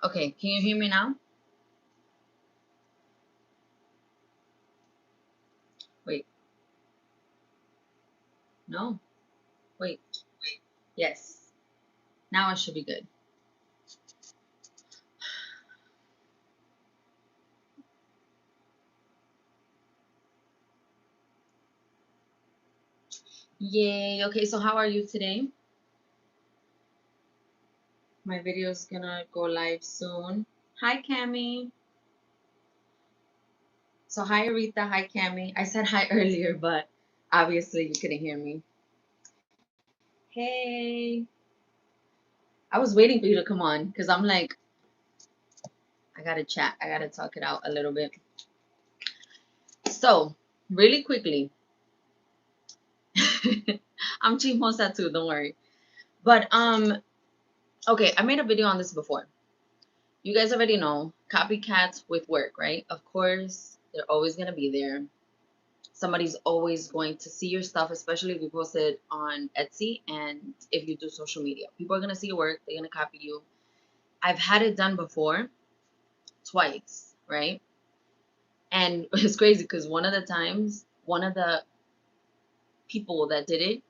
Okay, can you hear me now? Wait, no. Wait, yes. Now it should be good. Yay. Okay, so how are you today? My video is gonna go live soon. Hi, Cami. So hi, Aretha. Hi, Cami. I said hi earlier, but obviously you couldn't hear me. Hey. I was waiting for you to come on because I'm like, I gotta chat. I gotta talk it out a little bit. So, really quickly, I'm chismosa too, don't worry. But okay, I made a video on this before. You guys already know copycats with work, right? Of course, they're always gonna be there. Somebody's always going to see your stuff, especially if you post it on Etsy and if you do social media. People are gonna see your work, they're gonna copy you. I've had it done before, twice, right? And it's crazy because one of the times, one of the people that did it,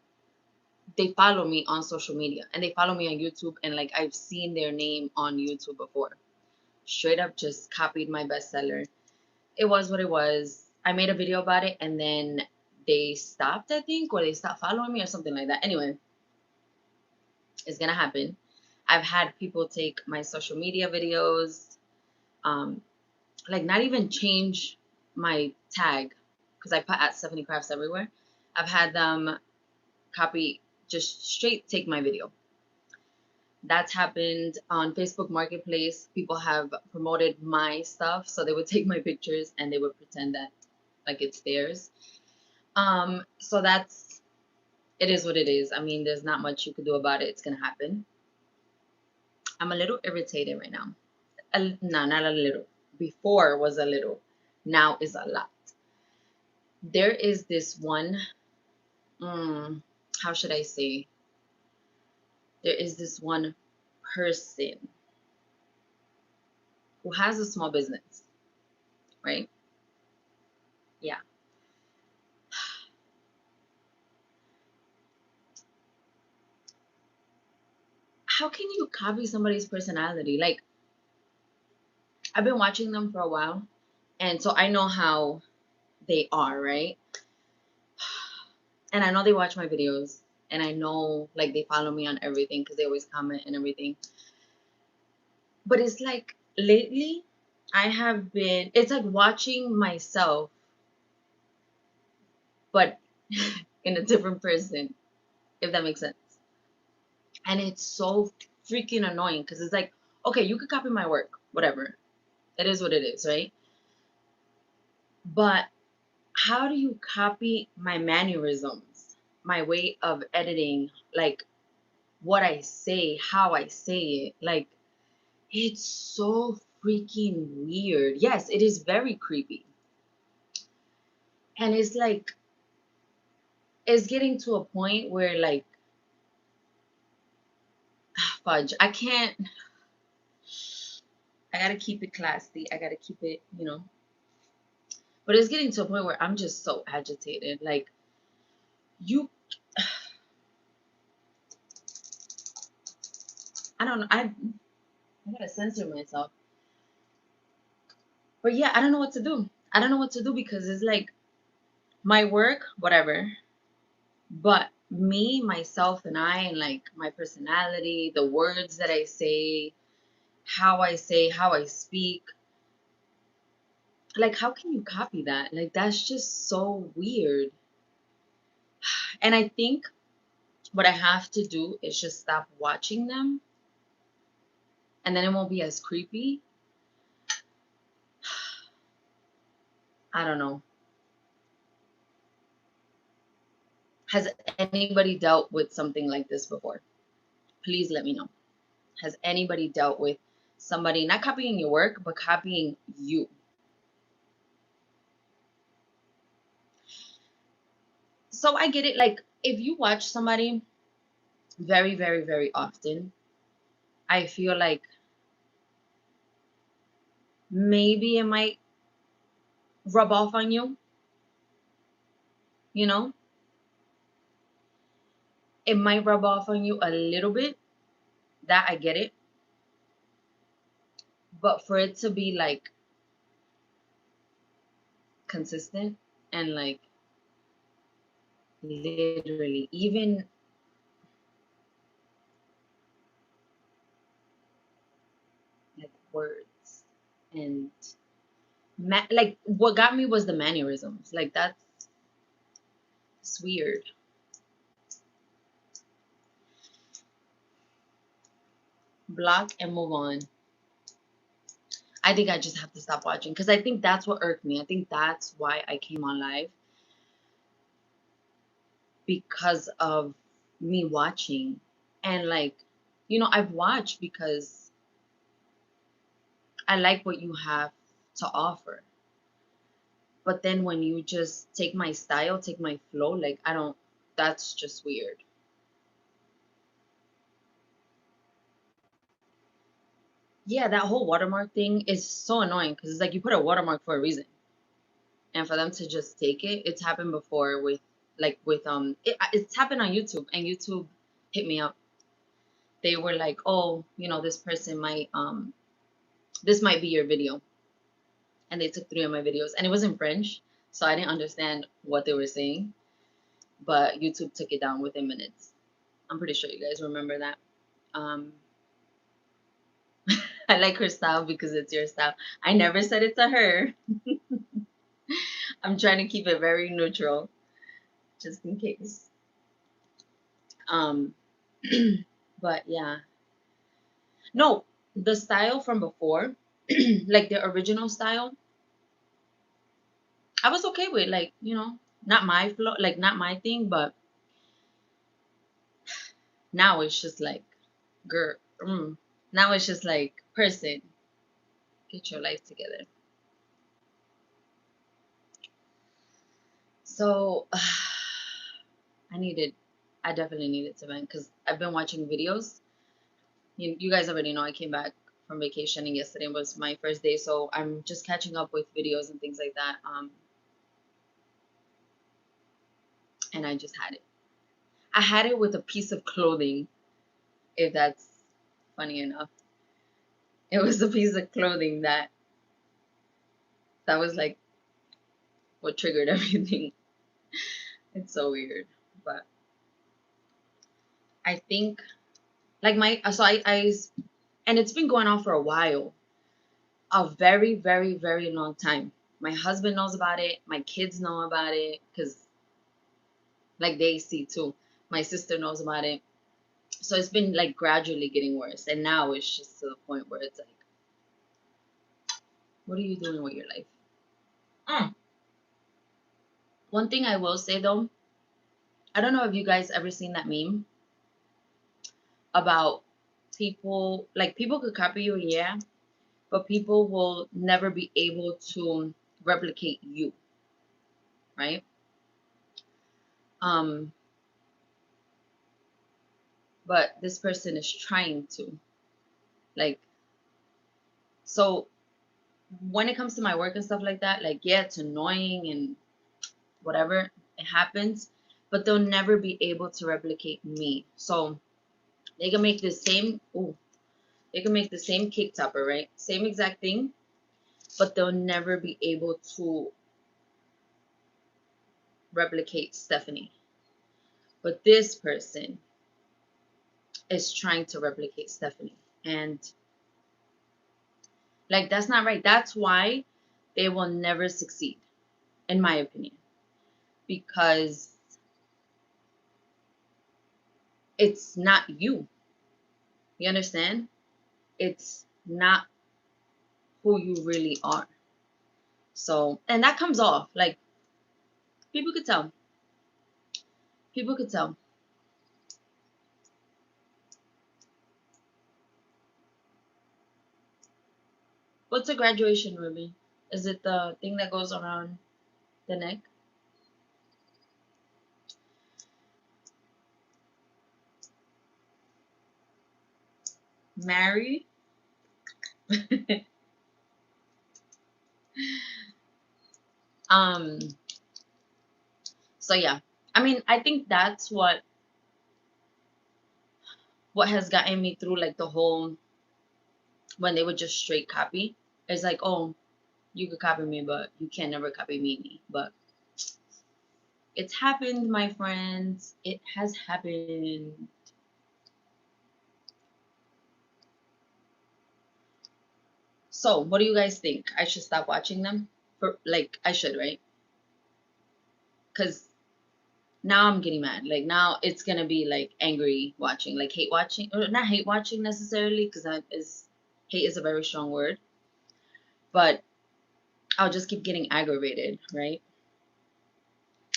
they follow me on social media and they follow me on YouTube, and like I've seen their name on YouTube before. Straight up just copied my bestseller. It was what it was. I made a video about it and then they stopped, I think, or they stopped following me or something like that. Anyway, it's gonna happen. I've had people take my social media videos, um, like not even change my tag because I put at Steffany Crafts everywhere. I've had them copy, just straight take my video. That's happened on Facebook Marketplace. People have promoted my stuff, so they would take my pictures and they would pretend that like it's theirs. So that's, it is what it is. I mean, there's not much you could do about it. It's gonna happen. I'm a little irritated right now. No, not a little. Before was a little. Now is a lot. There is this one. How should I say? There is this one person who has a small business, right? Yeah. How can you copy somebody's personality? Like, I've been watching them for a while, and so I know how they are, right? And I know they watch my videos, and I know like they follow me on everything because they always comment and everything. But it's like lately, I have been, it's like watching myself, but in a different person, if that makes sense. And it's so freaking annoying because it's like, okay, you could copy my work, whatever. It is what it is, right? But how do you copy my mannerisms, my way of editing, like what I say, how I say it? Like, it's so freaking weird. Yes, it is very creepy. And it's like, it's getting to a point where, like, fudge, I can't, I gotta keep it classy. I gotta keep it, you know. But it's getting to a point where I'm just so agitated. Like, you, I don't know. I gotta censor myself. But yeah, I don't know what to do. I don't know what to do because it's like my work, whatever. But me, myself, and I, and like my personality, the words that I say, how I speak, like, how can you copy that? Like, that's just so weird. And I think what I have to do is just stop watching them, and then it won't be as creepy. I don't know. Has anybody dealt with something like this before? Please let me know. Has anybody dealt with somebody not copying your work, but copying you? So I get it. Like, if you watch somebody very, very, very often, I feel like maybe it might rub off on you, you know? It might rub off on you a little bit. That I get it. But for it to be like consistent and like literally even like words and like what got me was the mannerisms. Like that's weird. Block and move on. I think I just have to stop watching because I think that's what irked me. I think that's why I came on live, because of me watching. And like, I've watched because I like what you have to offer. But then when you just take my style, take my flow, like I don't, that's just weird. Yeah, that whole watermark thing is so annoying because it's like you put a watermark for a reason. And for them to just take it, it's happened before with it's happened on YouTube, and YouTube hit me up. They were like, "Oh, this person might this might be your video." And they took 3 of my videos, and it was in French, so I didn't understand what they were saying, but YouTube took it down within minutes. I'm pretty sure you guys remember that. Um I like her style because it's your style. I never said it to her. I'm trying to keep it very neutral, just in case. Um, but yeah, no, the style from before, like the original style, I was okay with. Like, not my flow, like not my thing. But now it's just like, girl, now it's just like, person, get your life together. So I definitely needed to vent because I've been watching videos. You guys already know I came back from vacation, and yesterday was my first day, so I'm just catching up with videos and things like that. And I just had it. I had it with a piece of clothing, if that's funny enough. It was a piece of clothing that was like what triggered everything. It's so weird, but I think like my so I and it's been going on for a while, a very very very long time. My husband knows about it. My kids know about it because like they see too. My sister knows about it. So it's been like gradually getting worse, and now it's just to the point where it's like, what are you doing with your life? Mm. One thing I will say though, I don't know if you guys ever seen that meme about people, like people could copy you, yeah, but people will never be able to replicate you, right? Um, but this person is trying to, like, so when it comes to my work and stuff like that, like, yeah, it's annoying and whatever, it happens, but they'll never be able to replicate me. So they can make the same, oh, they can make the same cake topper, right? Same exact thing, but they'll never be able to replicate Steffany. But this person is trying to replicate Steffany. And like that's not right. That's why they will never succeed, in my opinion. Because it's not you. You understand? It's not who you really are. So, and that comes off. Like people could tell. People could tell. What's a graduation, Ruby? Is it the thing that goes around the neck? Married? Um, so yeah, I mean, I think that's what has gotten me through like the whole when they would just straight copy. It's like, oh, you could copy me, but you can never copy me. But it's happened, my friends. It has happened. So, what do you guys think? I should stop watching them? For like, I should, right? Because now I'm getting mad. Like now it's gonna be like angry watching, like hate watching, or not hate watching necessarily, because that is hate is a very strong word. But I'll just keep getting aggravated, right?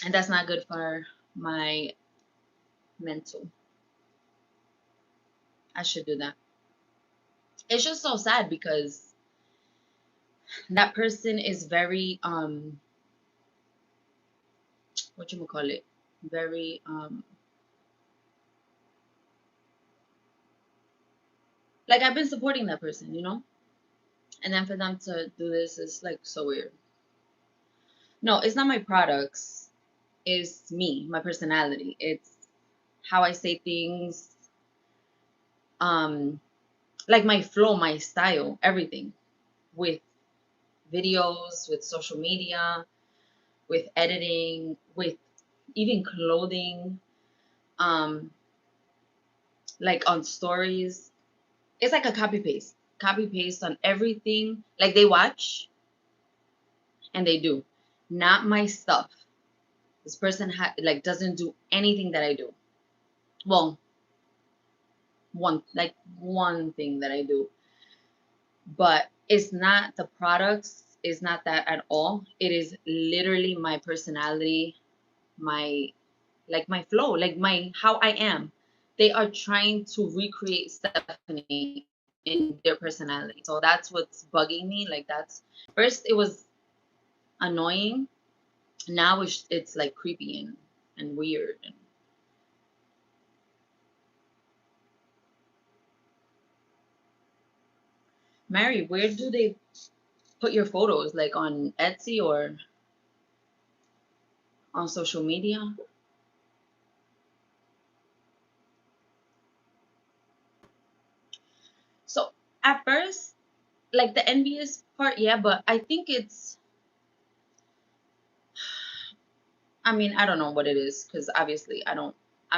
And that's not good for my mental. I should do that. It's just so sad because that person is very what you call it, very like I've been supporting that person, and then for them to do this is like so weird. No, it's not my products. It's me, my personality. It's how I say things, um, like my flow, my style, everything with videos, with social media, with editing, with even clothing, um, like on stories. It's like a copy paste on everything. Like they watch and they do, not my stuff. This person like doesn't do anything that I do. Well, one thing that I do, but it's not the products. It's not that at all. It is literally my personality, my like my flow, like my how I am. They are trying to recreate Steffany in their personality. So that's what's bugging me. Like that's first it was annoying. Now it's like creepy and weird. And Mary, where do they put your photos? Like on Etsy or on social media? So at first, like the envious part, yeah, but I think it's, I mean, I don't know what it is because obviously I'm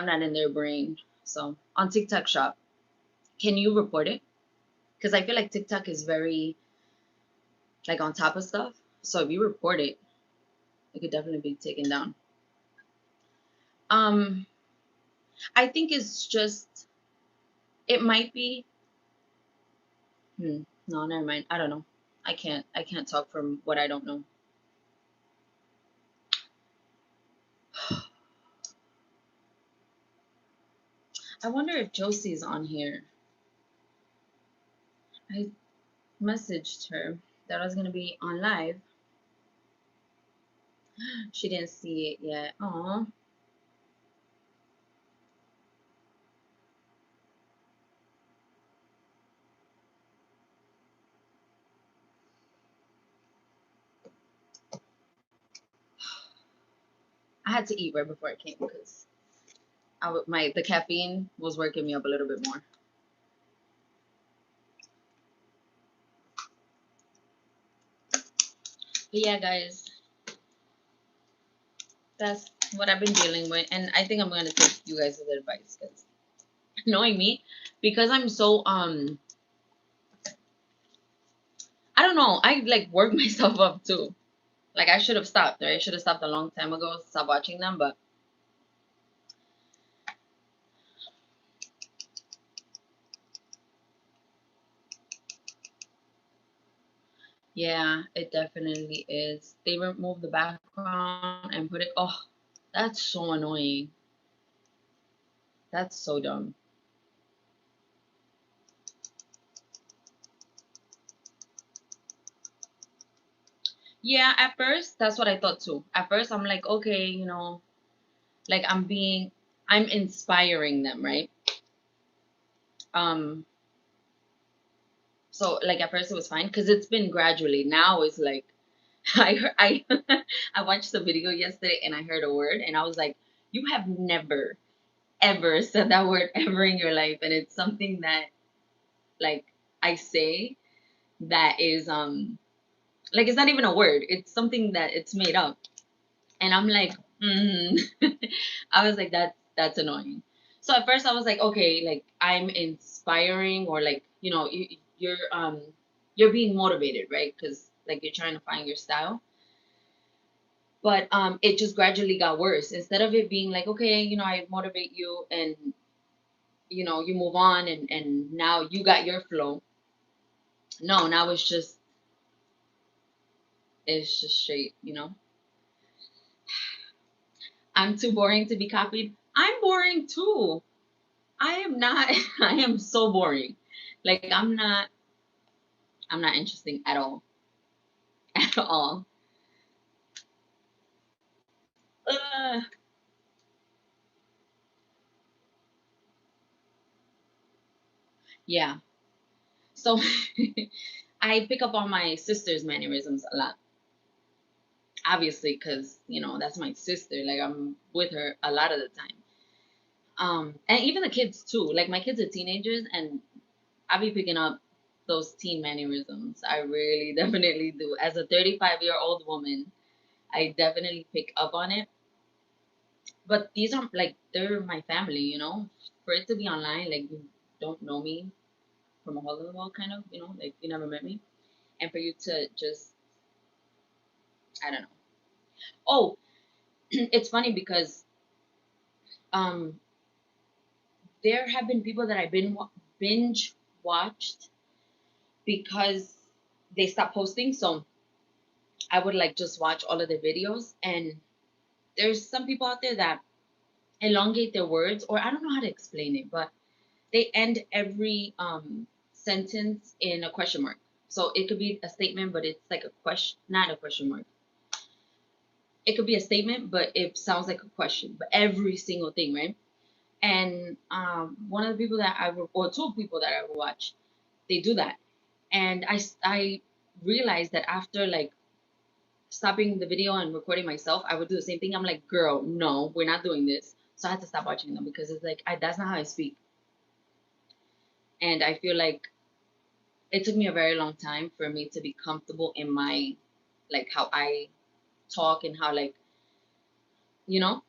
not in their brain. So on TikTok shop, can you report it? Because I feel like TikTok is very like on top of stuff. So if you report it, it could definitely be taken down. Um, I think it's just, it might be, no, never mind. I don't know. I can't talk from what I don't know. I wonder if Josie's on here. I messaged her that I was gonna be on live. She didn't see it yet. Oh, I had to eat right before I came because my the caffeine was working me up a little bit more. But yeah, guys, that's what I've been dealing with, and I think I'm gonna take you guys' advice because knowing me, because I'm so I don't know, I like work myself up too. Like I should have stopped, right? I should have stopped a long time ago, stop watching them, but yeah, it definitely is. They removed the background and put it. Oh, that's so annoying. That's so dumb. Yeah, at first, that's what I thought too. At first, I'm like, okay, like I'm inspiring them, right? Um, so like at first it was fine because it's been gradually. Now it's like I I watched the video yesterday and I heard a word and I was like, you have never ever said that word ever in your life, and it's something that like I say that is like it's not even a word. It's something that it's made up. And I'm like, I was like, that's annoying. So at first I was like, okay, like I'm inspiring, or like, you're being motivated, right? Because like you're trying to find your style. But it just gradually got worse. Instead of it being like, okay, I motivate you, and you move on, and now you got your flow. No, now it's just straight, I'm too boring to be copied. I'm boring too. I am not. I am so boring. Like I'm not interesting at all. At all. uh, yeah. So I pick up on my sister's mannerisms a lot, obviously, because that's my sister. Like I'm with her a lot of the time. And even the kids too. Like my kids are teenagers, and I be picking up those teen mannerisms. I really definitely do. As a 35-year-old woman, I definitely pick up on it. But these are like they're my family. For it to be online, like you don't know me from a hole in the wall, kind of, like you never met me, and for you to just, I don't know. Oh, it's funny because um there have been people that I've been binge watched because they stopped posting. So I would like just watch all of their videos, and there's some people out there that elongate their words, or I don't know how to explain it, but they end every sentence in a question mark. So it could be a statement, but it's like a question, not a question mark. It could be a statement, but it sounds like a question. But every single thing, right? And one of the people that or two people that I would watch, they do that, and I realized that after like stopping the video and recording myself, I would do the same thing. I'm like, girl, no, we're not doing this. So I had to stop watching them because it's like that's not how I speak, and I feel like it took me a very long time for me to be comfortable in my like how I talk and how like you know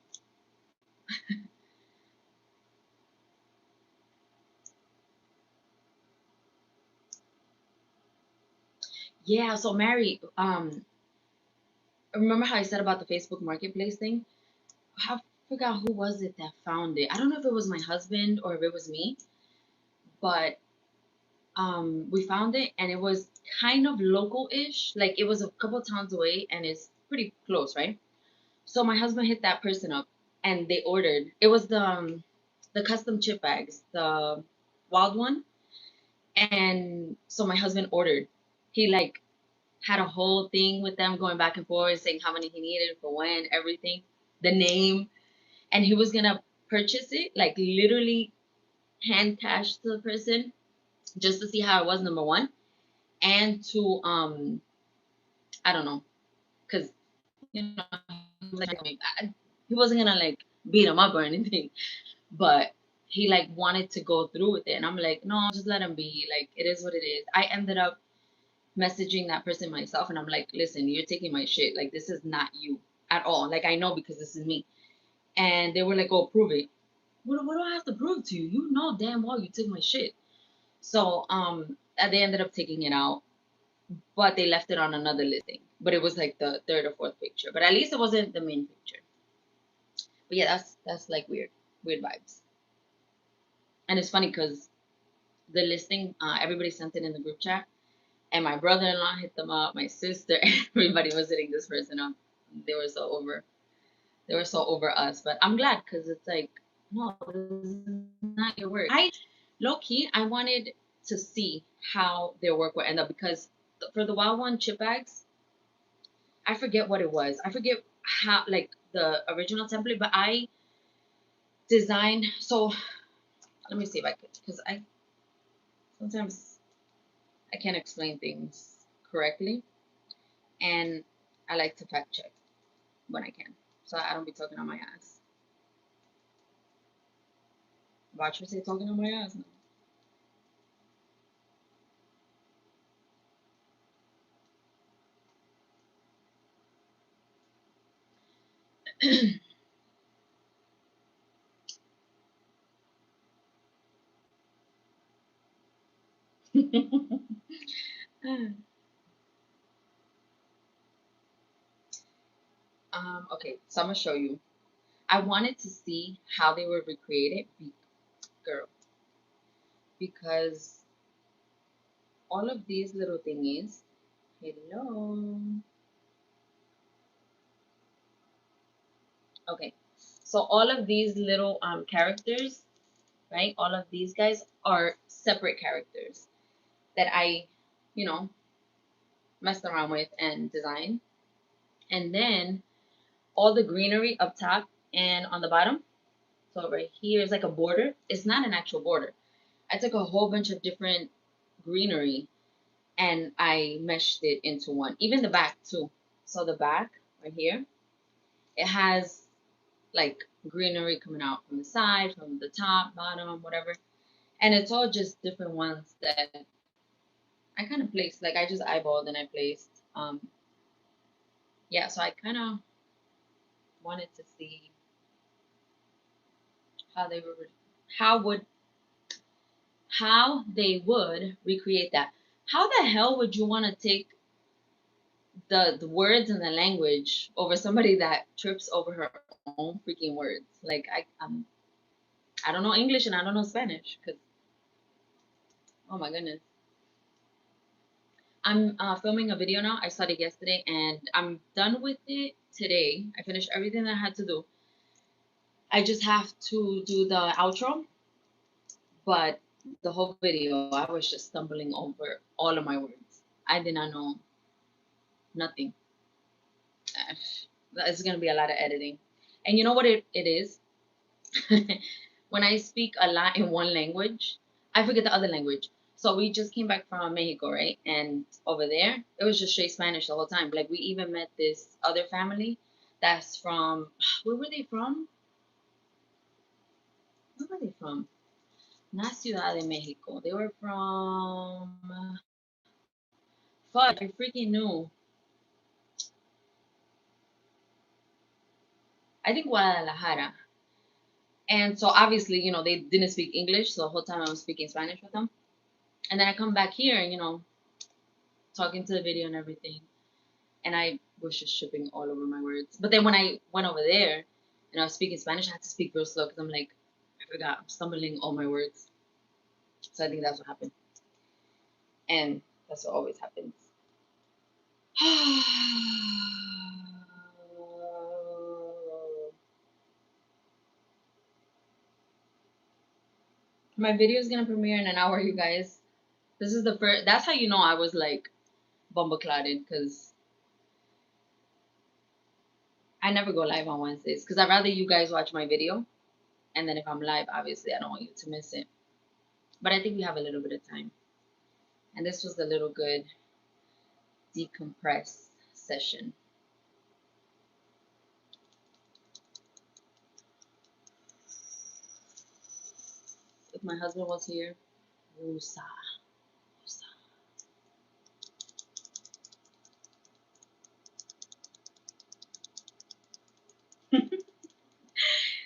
yeah. So Mary, remember how I said about the Facebook Marketplace thing? I forgot who was it that found it. I don't know if it was my husband or if it was me, but we found it, and it was kind of local-ish. Like it was a couple towns away, and it's pretty close, right? So my husband hit that person up, and they ordered. It was the custom chip bags, the wild one. And so my husband ordered. He like had a whole thing with them going back and forth, saying how many he needed for when, everything, the name, and he was gonna purchase it, like literally hand cash to the person just to see how it was, number one, and to I don't know, cause you know he wasn't gonna like beat him up or anything, but he like wanted to go through with it, and I'm like, no, just let him be. Like it is what it is. I ended up messaging that person myself, and I'm like, listen, you're taking my shit. Like this is not you at all. Like I know because this is me. And they were like, oh, prove it. What do I have to prove to you? You know damn well you took my shit. So they ended up taking it out, but they left it on another listing. But it was like the third or fourth picture. But at least it wasn't the main picture. But yeah, that's like weird vibes. And it's funny because the listing, everybody sent it in the group chat, and my brother-in-law hit them up, my sister, everybody was hitting this person up. They were so over. They were so over us. But I'm glad because it's like, no, this is not your work. I low key, I wanted to see how their work would end up because for the wild one chip bags, I forget what it was. I forget how like the original template, but I designed. So let me see if I could, because I sometimes I can't explain things correctly. And I like to fact check when I can, so I don't be talking on my ass. Watch me say talking on my ass now. Okay, so I'm gonna show you. I wanted to see how they were recreated, girl, because all of these little thingies. Hello. Okay, so all of these little characters, right? All of these guys are separate characters that I, you know, messed around with and designed. And then all the greenery up top and on the bottom. So right here is like a border. It's not an actual border. I took a whole bunch of different greenery and I meshed it into one. Even the back too. So the back right here, it has like greenery coming out from the side, from the top, bottom, whatever. And it's all just different ones that I kind of placed. Like I just eyeballed and I placed. Yeah, so I kind of wanted to see how they were, how would, how they would recreate that. How the hell would you want to take the words and the language over somebody that trips over her own freaking words? Like I don't know English and I don't know Spanish because oh my goodness. I'm filming a video now. I started yesterday and I'm done with it today. I finished everything that I had to do. I just have to do the outro, but the whole video I was just stumbling over all of my words. I did not know nothing. It's gonna be a lot of editing. And you know what it is? When I speak a lot in one language, I forget the other language. So we just came back from Mexico, right? And over there, it was just straight Spanish the whole time. Like we even met this other family that's from where were they from? Where were they from? Not Ciudad de Mexico. They were from fuck, I freaking knew. I think Guadalajara. And so obviously, they didn't speak English, so the whole time I was speaking Spanish with them. And then I come back here and talking to the video and everything. And I was just tripping all over my words. But then when I went over there and I was speaking Spanish, I had to speak real slow because I'm like, I forgot, I'm stumbling all my words. So I think that's what happened. And that's what always happens. My video is gonna premiere in an hour, you guys. This is the first. That's how you know I was like bumblecladded because I never go live on Wednesdays because I'd rather you guys watch my video, and then if I'm live, obviously I don't want you to miss it. But I think we have a little bit of time, and this was the little good decompress session. If my husband was here, woosah.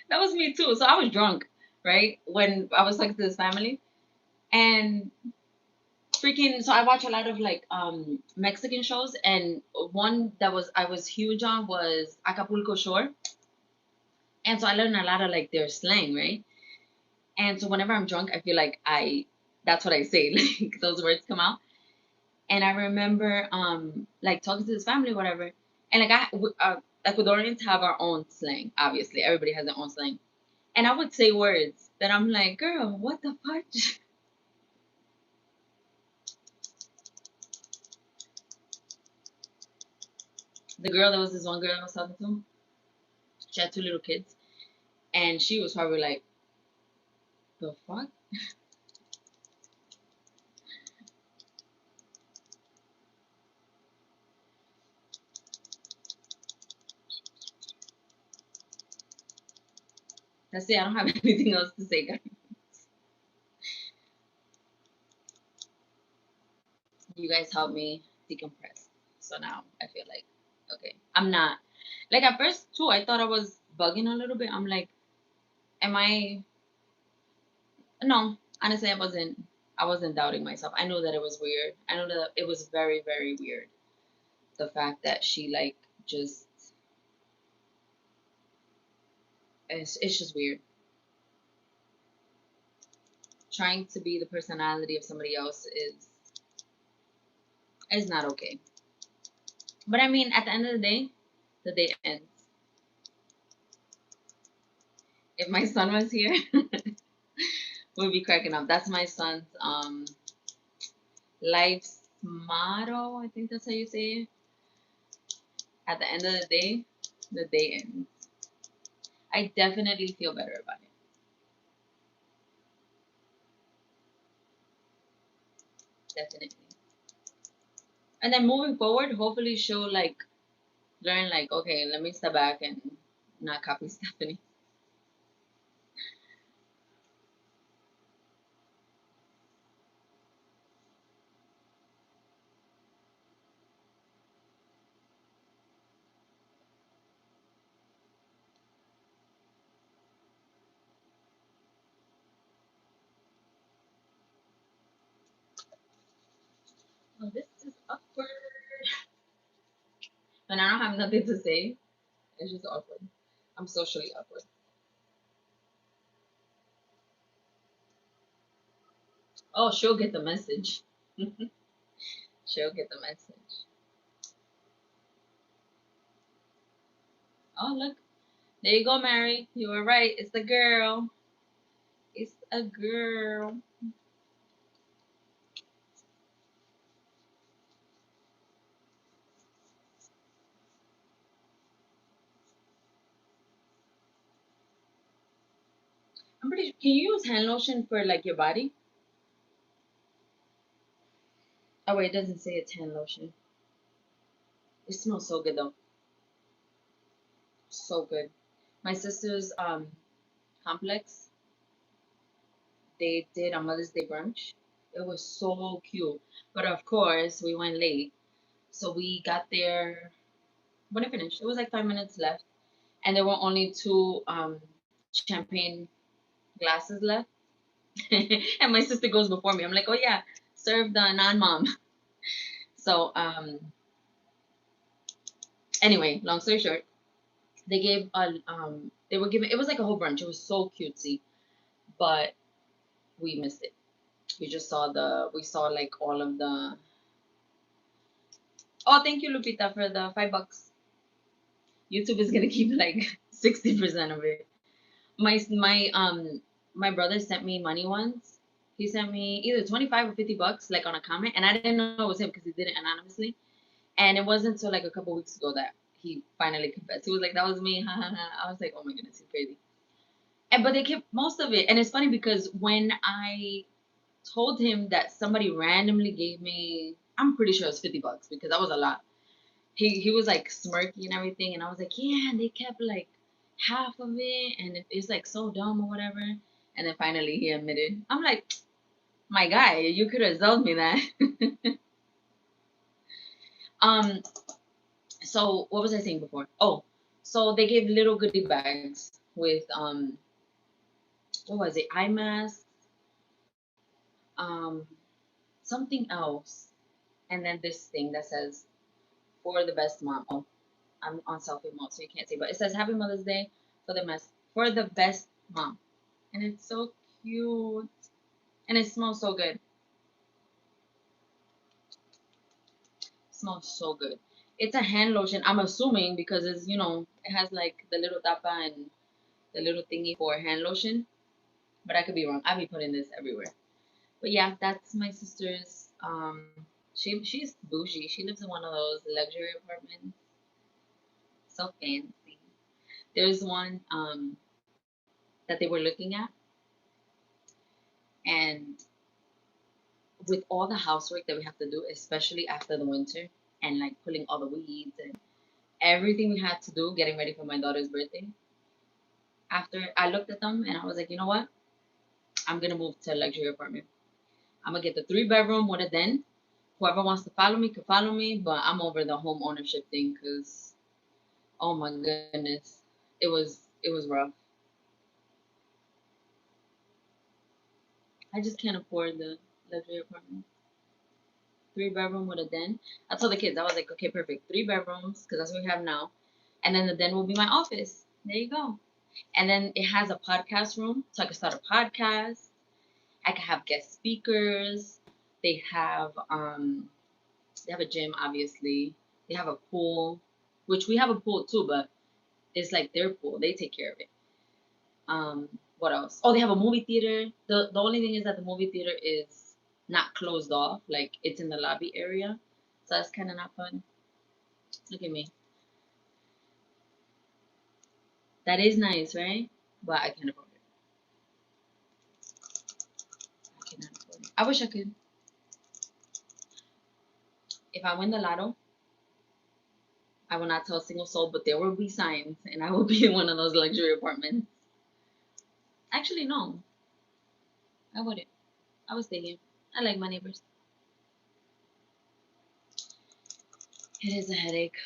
That was me too. So I was drunk, right? When I was talking to this family. And freaking so I watch a lot of like Mexican shows and one that was I was huge on was Acapulco Shore. And so I learned a lot of like their slang, right? And so whenever I'm drunk, I feel like that's what I say, like those words come out. And I remember like talking to this family, whatever. And like Ecuadorians have our own slang, obviously. Everybody has their own slang. And I would say words that I'm like, girl, what the fudge? The girl, there was this one girl I was talking to. She had two little kids. And she was probably like, the fuck? That's it. I don't have anything else to say, guys. You guys helped me decompress. So now I feel like, okay, I'm not. Like at first, too, I thought I was bugging a little bit. I'm like, am I? No, honestly, I wasn't. I wasn't doubting myself. I knew that it was weird. I know that it was very, very weird. The fact that she like just, it's just weird. Trying to be the personality of somebody else is not okay. But I mean, at the end of the day ends. If my son was here, we'd be cracking up. That's my son's life's motto. I think that's how you say it. At the end of the day ends. I definitely feel better about it. Definitely. And then moving forward, hopefully she'll like learn like, okay, let me step back and not copy Steffany. Oh, this is awkward. And I don't have nothing to say. It's just awkward. I'm socially awkward. Oh, she'll get the message. She'll get the message. Oh, look. There you go, Mary. You were right. It's the girl. It's a girl. I'm pretty sure. Can you use hand lotion for like your body? Oh, wait, it doesn't say it's hand lotion. It smells so good though. So good. My sister's complex, they did a Mother's Day brunch. It was so cute. But of course, we went late. So we got there when it finished. It was like 5 minutes left. And there were only two champagne glasses left. And my sister goes before me. I'm like, oh yeah, serve the non-mom. So anyway, long story short, they gave a they were giving, it was like a whole brunch. It was so cutesy, but we missed it. We saw like all of the. Oh, thank you, Lupita, for the $5. YouTube is gonna keep like 60% of it. My brother sent me money once. He sent me either 25 or $50 like on a comment, and I didn't know it was him because he did it anonymously. And it wasn't until like a couple weeks ago that he finally confessed. He was like, "That was me." Ha ha ha. I was like, "Oh my goodness, he's crazy." And but they kept most of it, and it's funny because when I told him that somebody randomly gave me, I'm pretty sure it was $50 because that was a lot. He was like smirky and everything, and I was like, yeah, and they kept like half of it, and it's like so dumb or whatever. And then finally he admitted. I'm like, my guy, you could have told me that. um, so what was I saying before? Oh, so they gave little goodie bags with what was it? Eye mask, um, something else, and then this thing that says for the best mom. Oh, I'm on selfie mode, so you can't see, but it says Happy Mother's Day for the best mom, and it's so cute, and it smells so good. It smells so good. It's a hand lotion. I'm assuming because it's it has like the little tapa and the little thingy for hand lotion, but I could be wrong. I'll be putting this everywhere. But yeah, that's my sister's. She's bougie. She lives in one of those luxury apartments. So fancy. There's one that they were looking at, and with all the housework that we have to do, especially after the winter, and like pulling all the weeds and everything we had to do getting ready for my daughter's birthday, After I looked at them and I was like, you know what? I'm gonna move to a luxury apartment. I'm gonna get the 3 bedroom with a den. Whoever wants to follow me could follow me, but I'm over the home ownership thing because oh my goodness, it was rough. I just can't afford the luxury apartment. 3 bedroom with a den. I told the kids, I was like, okay, perfect. 3 bedrooms, because that's what we have now. And then the den will be my office. There you go. And then it has a podcast room, so I can start a podcast. I can have guest speakers. They have a gym, obviously. They have a pool, which we have a pool too, but it's like their pool. They take care of it. What else? Oh, they have a movie theater. The only thing is that the movie theater is not closed off, like it's in the lobby area. So that's kind of not fun. Look at me. That is nice, right? But I can't afford it. I cannot afford it. I wish I could. If I win the lotto, I will not tell a single soul, but there will be signs, and I will be in one of those luxury apartments. Actually, no, I wouldn't. I would stay here. I like my neighbors. It is a headache.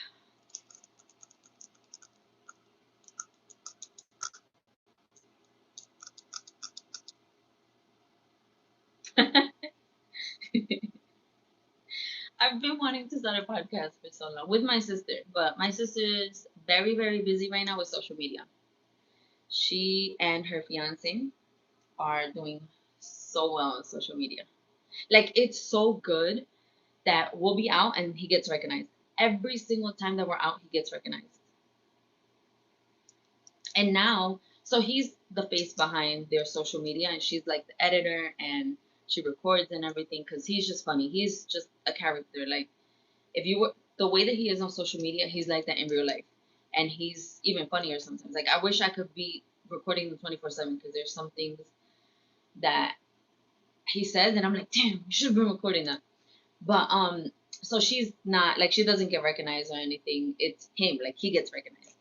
I've been wanting to start a podcast for so long with my sister, but my sister's very, very busy right now with social media. She and her fiance are doing so well on social media. Like, it's so good that we'll be out and he gets recognized. Every single time that we're out, he gets recognized. And now, so he's the face behind their social media, and she's like the editor, and she records and everything because he's just funny. He's just a character. Like, if you were the way that he is on social media, he's like that in real life, and he's even funnier sometimes. Like, I wish I could be recording the 24/7 because there's some things that he says, and I'm like, damn, you should have been recording that. But so she's not like she doesn't get recognized or anything. It's him, like he gets recognized.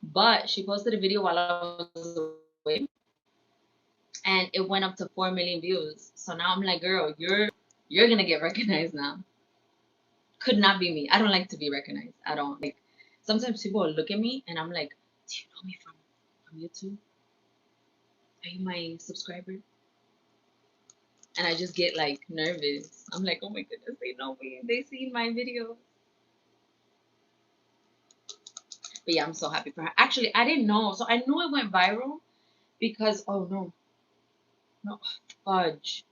But she posted a video while I was away, and it went up to 4 million views. So now I'm like, girl, you're gonna get recognized now. Could not be me. I don't like to be recognized. I don't like. Sometimes people will look at me and I'm like, do you know me from YouTube? Are you my subscriber? And I just get like nervous. I'm like, oh my goodness, they know me. They see my video. But yeah, I'm so happy for her. Actually, I didn't know. So I knew it went viral because oh no, no, fudge.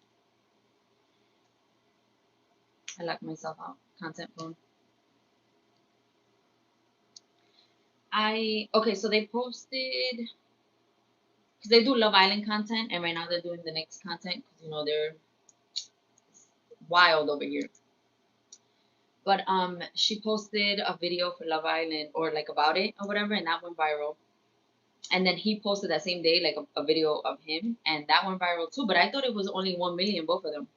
I locked myself out. Content phone. I okay. So they posted because they do Love Island content, and right now they're doing the next content because they're wild over here. But she posted a video for Love Island or like about it or whatever, and that went viral. And then he posted that same day like a video of him, and that went viral too. But I thought it was only 1 million, both of them.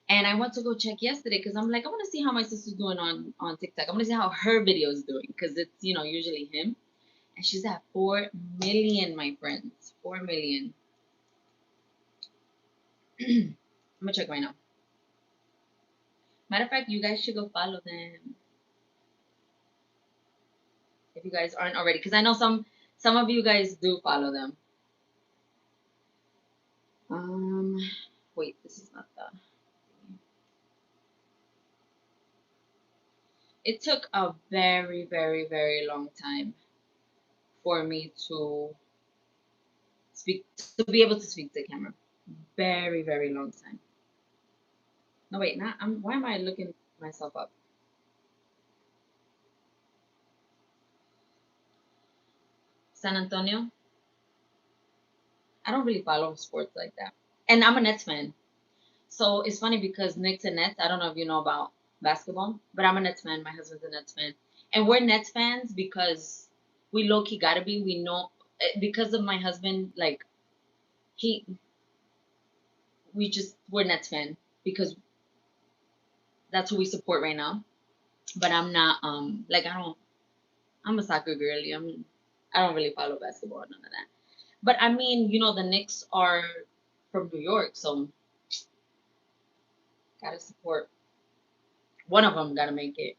And I went to go check yesterday because I'm like, I want to see how my sister's doing on TikTok. I want to see how her video is doing because it's usually him, and she's at 4 million, my friends, 4 million. I'm gonna check right now. Matter of fact, you guys should go follow them if you guys aren't already, because I know some of you guys do follow them. Um, wait, this is not the. It took a very, very, very long time for me to speak to be able to speak to the camera. Very, very long time. No, wait, not. Why am I looking myself up? San Antonio. I don't really follow sports like that, and I'm a Nets fan. So it's funny because Knicks and Nets. I don't know if you know about basketball, but I'm a Nets fan. My husband's a Nets fan, and we're Nets fans because we low key gotta be. We know because of my husband. Like he, we're Nets fan because that's who we support right now. But I'm not like I don't. I'm a soccer girly. I don't really follow basketball, none of that. But I mean, the Knicks are from New York, so gotta support. One of them gotta make it.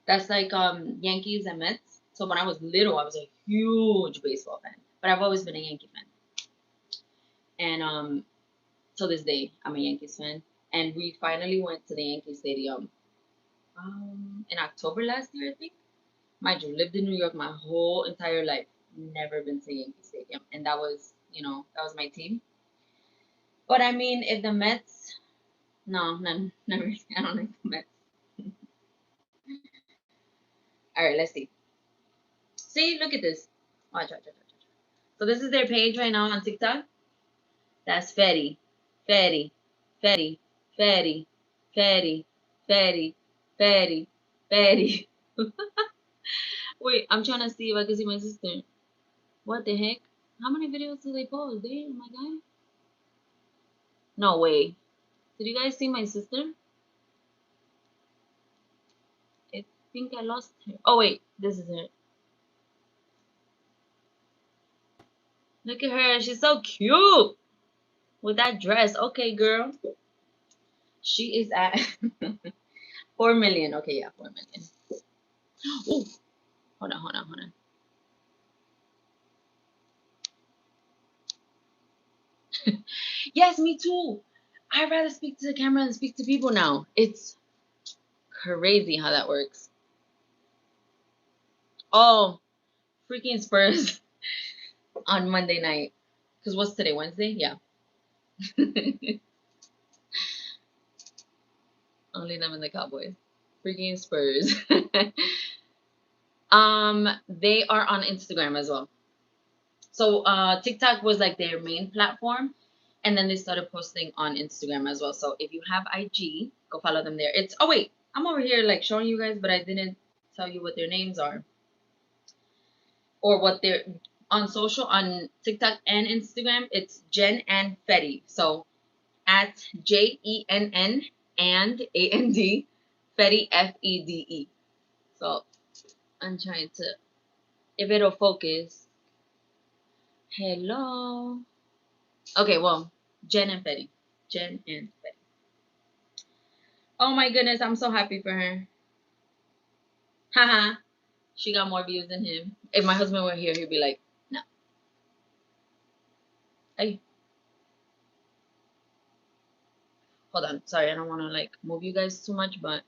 That's like Yankees and Mets. So when I was little, I was a huge baseball fan, but I've always been a Yankee fan. And to this day, I'm a Yankees fan. And we finally went to the Yankee Stadium in October last year, I think. Mind you, lived in New York my whole entire life. Never been to Yankee Stadium, and that was my team. But I mean, if the Mets, no, none, never. I don't like the Mets. All right, let's see. See, look at this. Watch, watch, watch, watch. So this is their page right now on TikTok. That's Fetty, Fetty, Fetty, Fetty, Fetty, Fetty, Fetty, Fetty. Wait, I'm trying to see if I can see my sister. What the heck? How many videos do they post? There, my guy. No way. Did you guys see my sister? I think I lost her. Oh wait, this is her. Look at her. She's so cute with that dress. Okay, girl. She is at 4 million. Okay, yeah, 4 million. Oh, hold on, hold on, hold on. Yes, me too. I'd rather speak to the camera than speak to people now. It's crazy how that works. Oh, freaking Spurs on Monday night. Because what's today? Wednesday? Yeah. Only them and the Cowboys. Freaking Spurs. They are on Instagram as well. So TikTok was like their main platform, and then they started posting on Instagram as well. So if you have IG, go follow them there. It's oh wait, I'm over here like showing you guys, but I didn't tell you what their names are or what they're on social on TikTok and Instagram. It's Jen and Fetty. So at JENN and AND Fetty FEDE. So I'm trying to if it'll focus. Hello. Okay, well, Jen and Fetty. Jen and Fetty. Oh my goodness, I'm so happy for her. Haha. She got more views than him. If my husband were here, he'd be like, no. Hey, hold on. Sorry, I don't want to like move you guys too much, but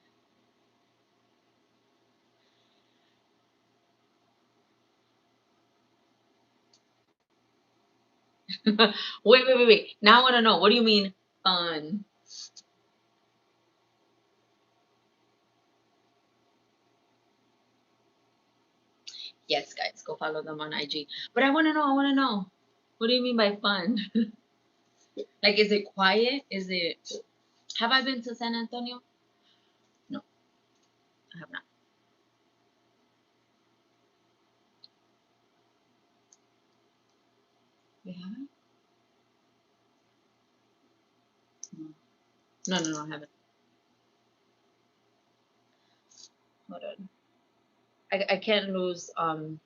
wait. Now I want to know. What do you mean fun? Yes, guys, go follow them on IG. But I want to know. I want to know. What do you mean by fun? Like, is it quiet? Is it? Have I been to San Antonio? No, I have not. We haven't. No, I haven't. Hold on. I can't lose I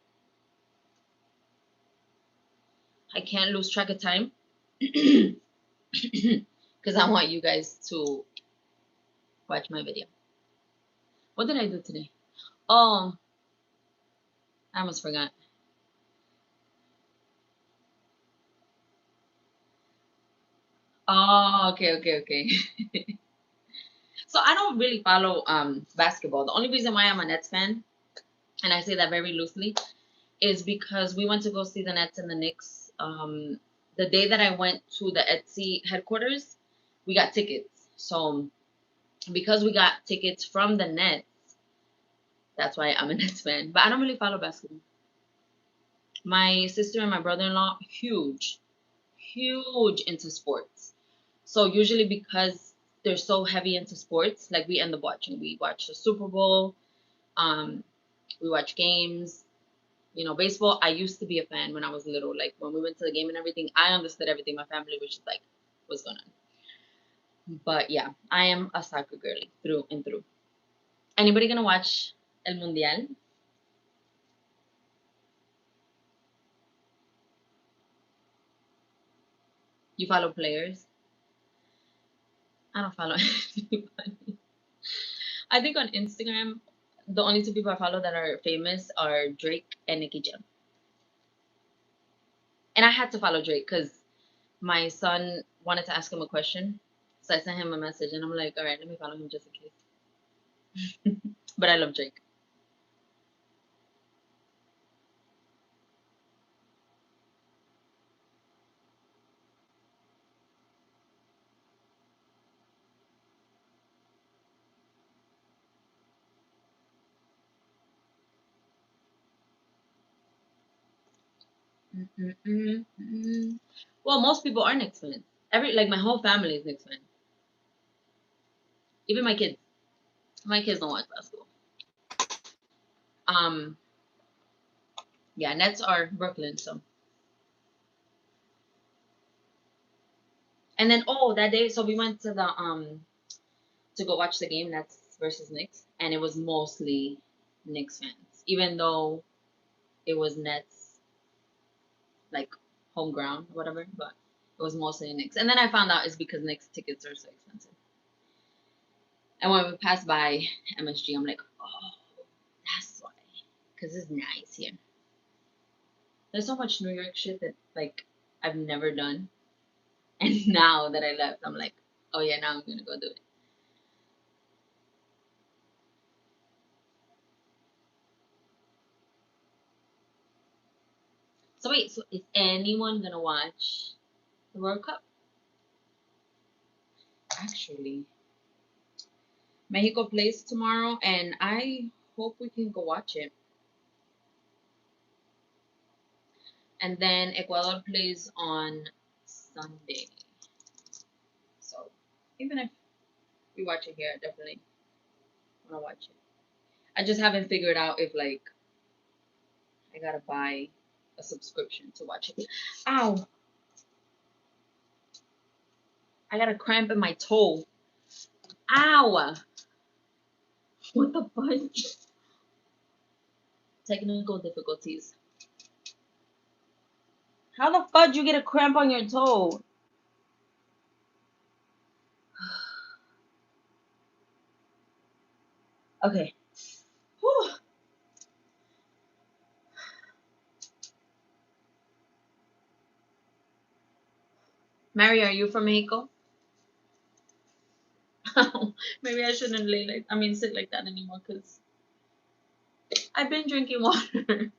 can't lose track of time because I want you guys to watch my video. What did I do today? Oh, I almost forgot. Oh, okay. So I don't really follow basketball. The only reason why I'm a Nets fan, and I say that very loosely, is because we went to go see the Nets and the Knicks. The day that I went to the Etsy headquarters, we got tickets. So because we got tickets from the Nets, that's why I'm a Nets fan. But I don't really follow basketball. My sister and my brother-in-law, huge into sports. So usually because they're so heavy into sports, like we end up watching. We watch the Super Bowl, um, we watch games. Baseball, I used to be a fan when I was little. Like when we went to the game and everything, I understood everything. My family was just like, what's going on? But yeah, I am a soccer girly through and through. Anybody gonna watch El Mundial? You follow players? I don't follow anybody. I think on Instagram, the only two people I follow that are famous are Drake and Nicki Jam. And I had to follow Drake because my son wanted to ask him a question. So I sent him a message and I'm like, all right, let me follow him just in case. But I love Drake. Mm-mm-mm-mm. Well, most people are Knicks fans. Like my whole family is Knicks fans. Even my kids. My kids don't watch basketball. Um, yeah, Nets are Brooklyn. So, and then that day, so we went to the to go watch the game Nets versus Knicks, and it was mostly Knicks fans, even though it was Nets like home ground or whatever, but it was mostly Knicks. And then I found out it's because Knicks tickets are so expensive. And when we passed by MSG, I'm like, oh, that's why, because it's nice here. There's so much New York shit that like I've never done, and now that I left, I'm like, oh yeah, now I'm gonna go do it. So wait, so is anyone gonna watch the World Cup? Actually, Mexico plays tomorrow, and I hope we can go watch it. And then Ecuador plays on Sunday. So even if we watch it here, I definitely wanna watch it. I just haven't figured out if like I gotta buy a subscription to watch it. Ow! I got a cramp in my toe. Ow! What the fudge? Technical difficulties. How the fudge you get a cramp on your toe? Okay. Whew. Mary, are you from Mexico? Maybe I shouldn't sit like that anymore because I've been drinking water.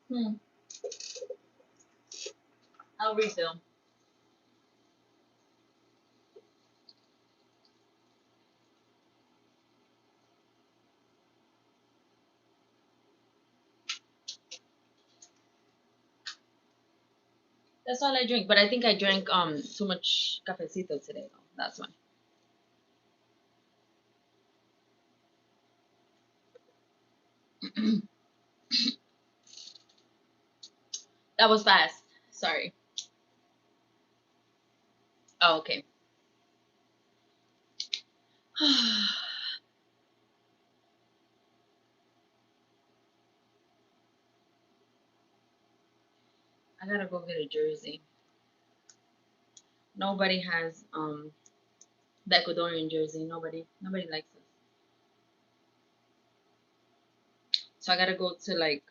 Hmm. I'll refill. That's all I drink. But I think I drank too much cafecito today though. That's why. That was fast. Sorry. Oh, okay. I gotta go get a jersey. Nobody has the Ecuadorian jersey. Nobody likes it. So I gotta go to like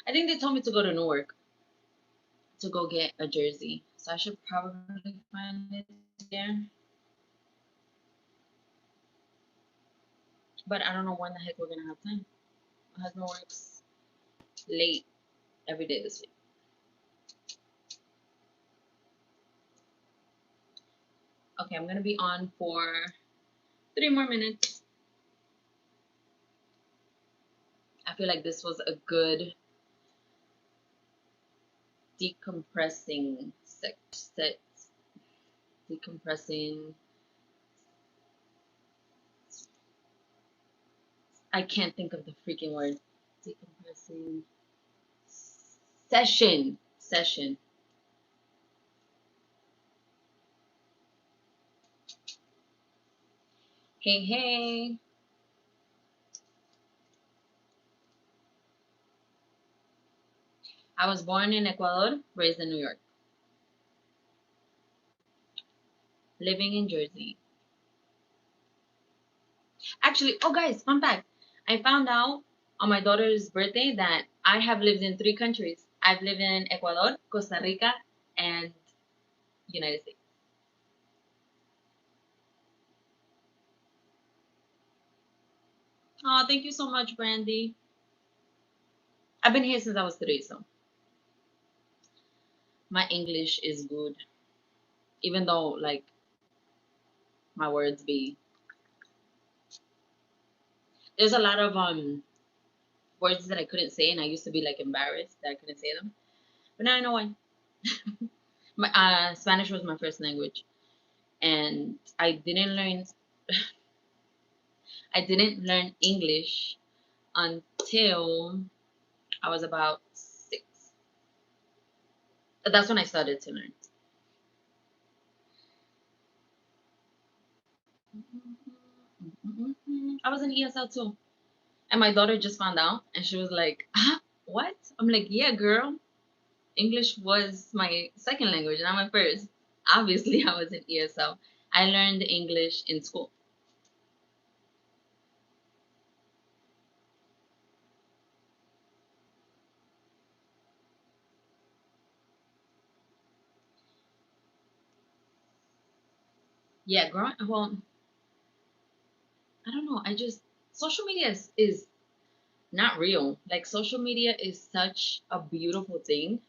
I think they told me to go to Newark to go get a jersey. So I should probably find it there. But I don't know when the heck we're gonna have time. My husband works late every day this week. Okay, I'm gonna be on for 3 more minutes. I feel like this was a good decompressing set decompressing. I can't think of the freaking word. Decompressing session. Hey, hey. I was born in Ecuador, raised in New York, living in Jersey. Actually, oh guys, fun fact. I found out on my daughter's birthday that I have lived in 3 countries. I've lived in Ecuador, Costa Rica, and United States. Oh, thank you so much, Brandy. I've been here since I was 3, so my English is good. Even though like my words be there's a lot of words that I couldn't say and I used to be like embarrassed that I couldn't say them. But now I know why. My Spanish was my first language and I didn't learn English until I was about 6. That's when I started to learn. I was in ESL too. And my daughter just found out and she was like, ah, what? I'm like, yeah, girl. English was my second language, not my first. Obviously, I was in ESL. I learned English in school. Yeah, growing well, I don't know. I just social media is not real. Like social media is such a beautiful thing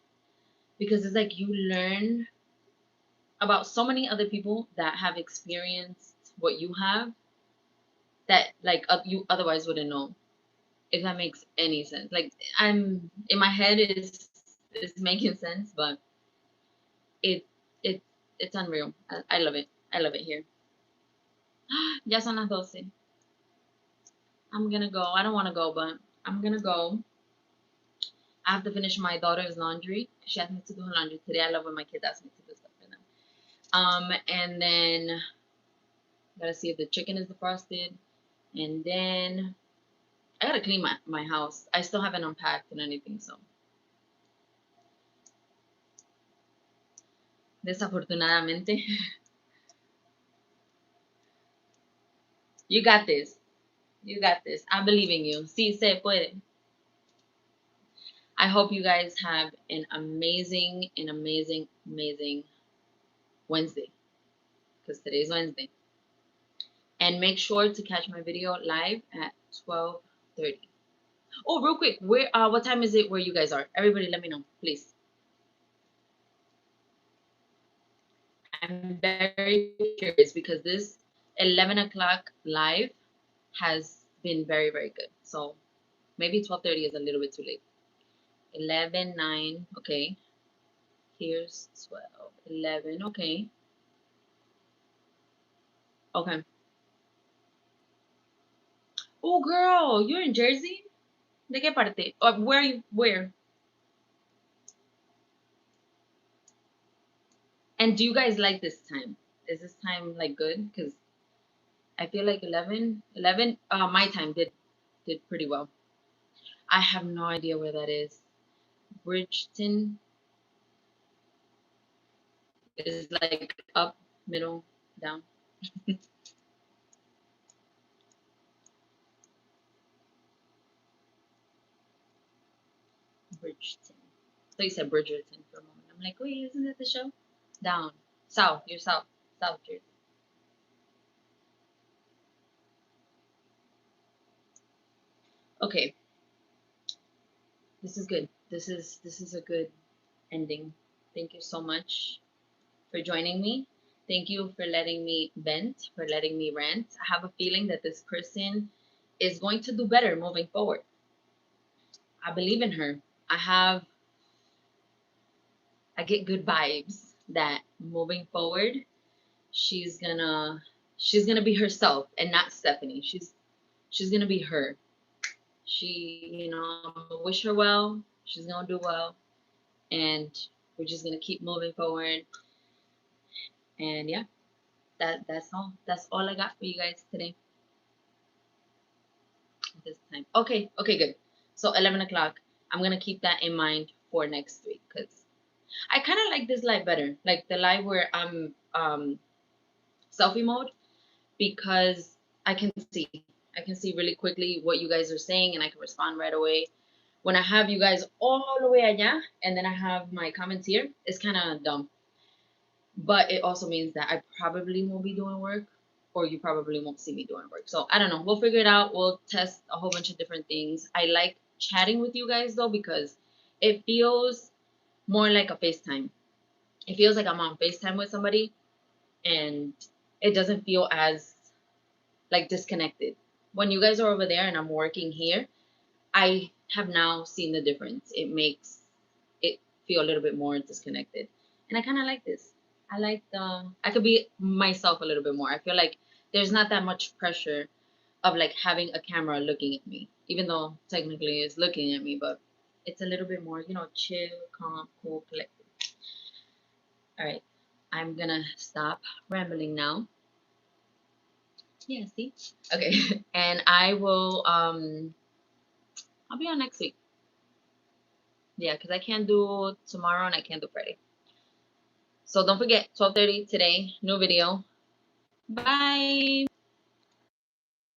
because it's like you learn about so many other people that have experienced what you have that like you otherwise wouldn't know. If that makes any sense. Like I'm in my head is making sense, but it it it's unreal. I love it. I love it here. Ya son las 12. I'm gonna go. I don't want to go, but I'm gonna go. I have to finish my daughter's laundry. She asked me to do her laundry today. I love when my kids ask me to do stuff for them. And then gotta see if the chicken is defrosted, and then I gotta clean my house. I still haven't unpacked and anything, so desafortunadamente, you got this. You got this. I believe in you. Sí se puede. I hope you guys have an amazing Wednesday because today's Wednesday. And make sure to catch my video live at 12:30. Oh, real quick, where what time is it where you guys are? Everybody let me know, please. I'm very curious because this 11 o'clock live has been very good. So maybe 12:30 is a little bit too late. 11, 9, okay. Here's 12, 11, okay. Okay. Oh, girl, you're in Jersey? ¿De qué parte? Or where are you? Where? And do you guys like this time? Is this time like good? Because I feel like 11, my time did pretty well. I have no idea where that is. Bridgeton is like up, middle, down. Bridgeton. So you said Bridgerton for a moment. I'm like, wait, isn't that the show? Down. South. You're south. South Jersey. Okay. This is good. This is a good ending. Thank you so much for joining me. Thank you for letting me vent, for letting me rant. I have a feeling that this person is going to do better moving forward. I believe in her. I get good vibes that moving forward, she's gonna she's gonna be herself and not Steffany. She's gonna be her. I'm gonna wish her well. She's gonna do well, and we're just gonna keep moving forward. And yeah, that's all. That's all I got for you guys today. This time. Okay, okay, good. So 11 o'clock. I'm gonna keep that in mind for next week, because I kind of like this live better, like the live where I'm selfie mode, because I can see really quickly what you guys are saying and I can respond right away. When I have you guys all the way allá and then I have my comments here, it's kind of dumb. But it also means that I probably won't be doing work, or you probably won't see me doing work. So I don't know. We'll figure it out. We'll test a whole bunch of different things. I like chatting with you guys though, because it feels more like a FaceTime. It feels like I'm on FaceTime with somebody, and it doesn't feel as like disconnected. When you guys are over there and I'm working here, I have now seen the difference. It makes it feel a little bit more disconnected. And I kind of like this. I like I could be myself a little bit more. I feel like there's not that much pressure of like having a camera looking at me, even though technically it's looking at me, but it's a little bit more, chill, calm, cool, collected. All right. I'm gonna stop rambling now. Yeah, see? Okay. And I will I'll be on next week. Yeah, because I can't do tomorrow and I can't do Friday. So don't forget, 12:30 today, new video. Bye.